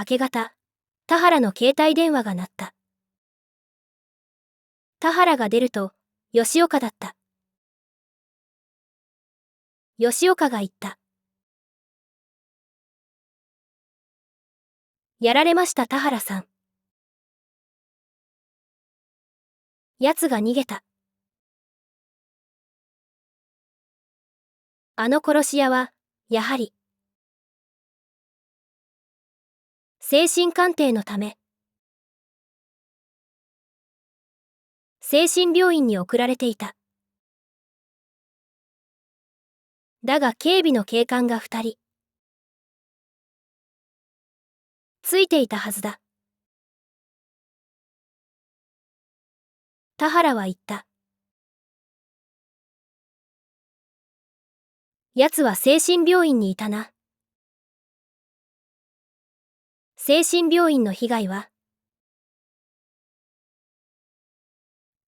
明け方、田原の携帯電話が鳴った。田原が出ると、吉岡だった。吉岡が言った。やられました田原さん。奴が逃げた。あの殺し屋は、やはり。精神鑑定のため。精神病院に送られていた。だが警備の警官が2人。ついていたはずだ。田原は言った。奴は精神病院にいたな。精神病院の被害は？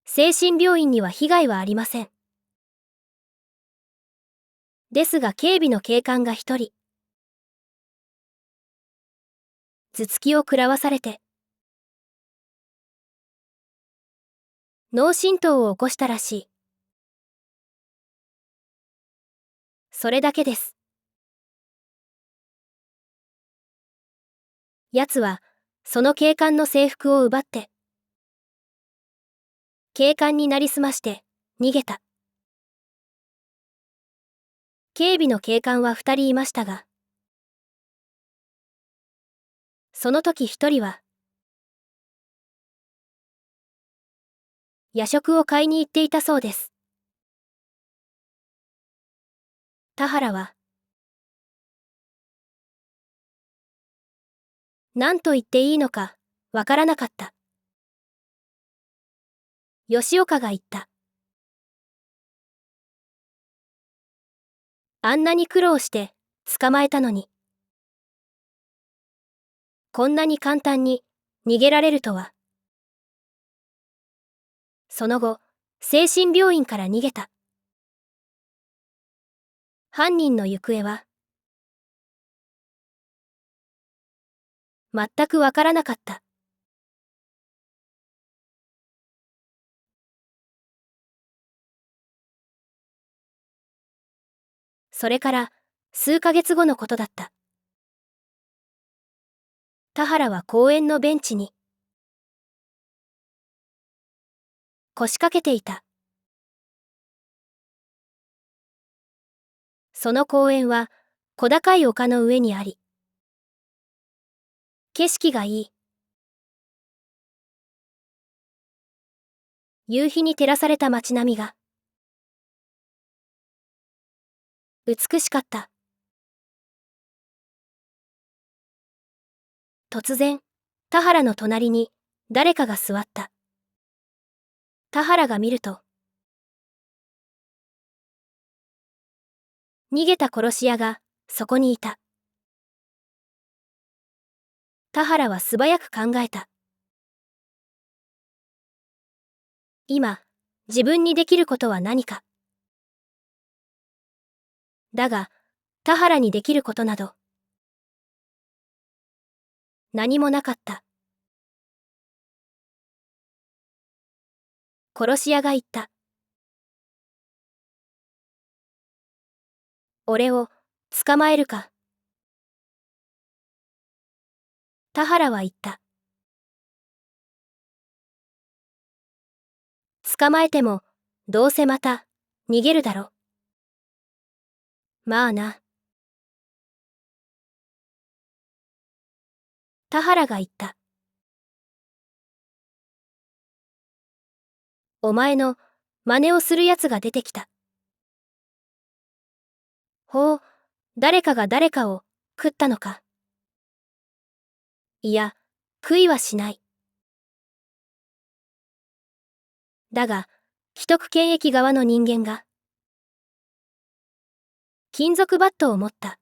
精神病院には被害はありません。ですが警備の警官が1人。頭突きを食らわされて。脳震盪を起こしたらしい。それだけです。奴は、その警官の制服を奪って、警官になりすまして、逃げた。警備の警官は2人いましたが、その時1人は、夜食を買いに行っていたそうです。田原は、何と言っていいのか、わからなかった。吉岡が言った。あんなに苦労して、捕まえたのに。こんなに簡単に、逃げられるとは。その後、精神病院から逃げた。犯人の行方は、全くわからなかった。それから、数ヶ月後のことだった。田原は公園のベンチに、腰掛けていた。その公園は、小高い丘の上にあり、景色がいい。夕日に照らされた街並みが、美しかった。突然、田原の隣に、誰かが座った。田原が見ると、逃げた殺し屋が、そこにいた。田原は素早く考えた。今、自分にできることは何か。だが、田原にできることなど、何もなかった。殺し屋が言った。俺を、捕まえるか。田原は言った。捕まえても、どうせまた、逃げるだろ。まあな。田原が言った。お前の、真似をする奴が出てきた。ほう、誰かが誰かを、食ったのか。いや、食いはしない。だが、既得権益側の人間が、金属バットを持った。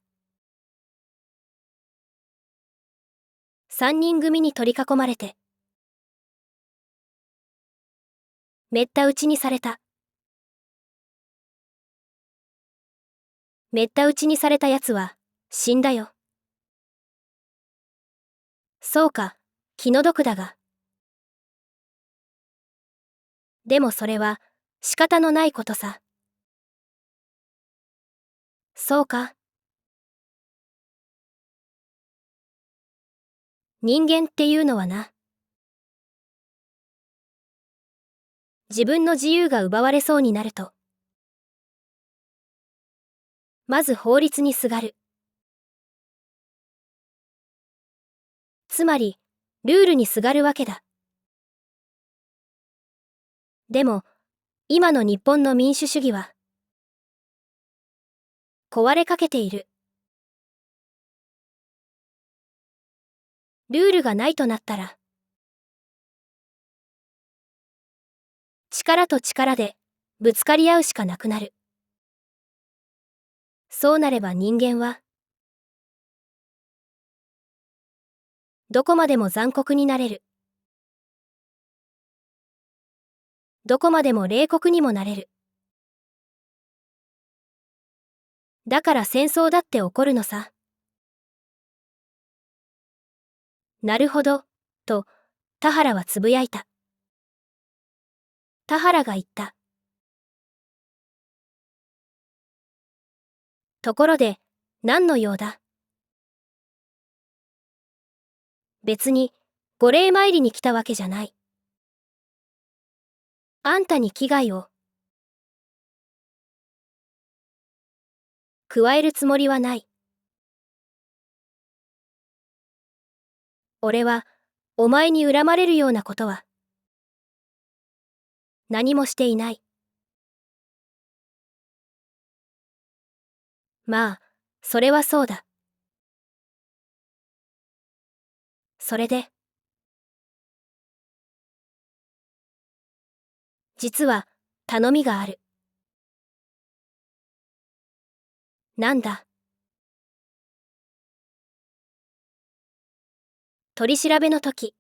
3人組に取り囲まれて、めった打ちにされた。めった打ちにされた奴は、死んだよ。そうか、気の毒だが。でもそれは仕方のないことさ。そうか。人間っていうのはな。自分の自由が奪われそうになると、まず法律にすがる。つまり、ルールにすがるわけだ。でも、今の日本の民主主義は、壊れかけている。ルールがないとなったら、力と力でぶつかり合うしかなくなる。そうなれば人間は、どこまでも残酷になれる。どこまでも冷酷にもなれる。だから戦争だって起こるのさ。なるほど、と、田原はつぶやいた。田原が言った。ところで、何の用だ？別に、御礼参りに来たわけじゃない。あんたに危害を加えるつもりはない。俺は、お前に恨まれるようなことは、何もしていない。まあ、それはそうだ。それで、実は、頼みがある。なんだ？取り調べの時、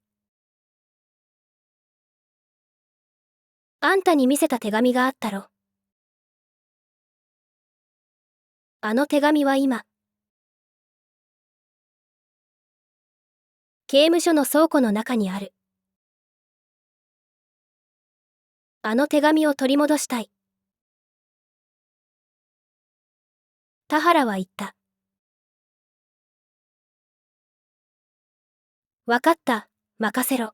あんたに見せた手紙があったろ。あの手紙は今、刑務所の倉庫の中にある。あの手紙を取り戻したい。田原は言った。わかった、任せろ。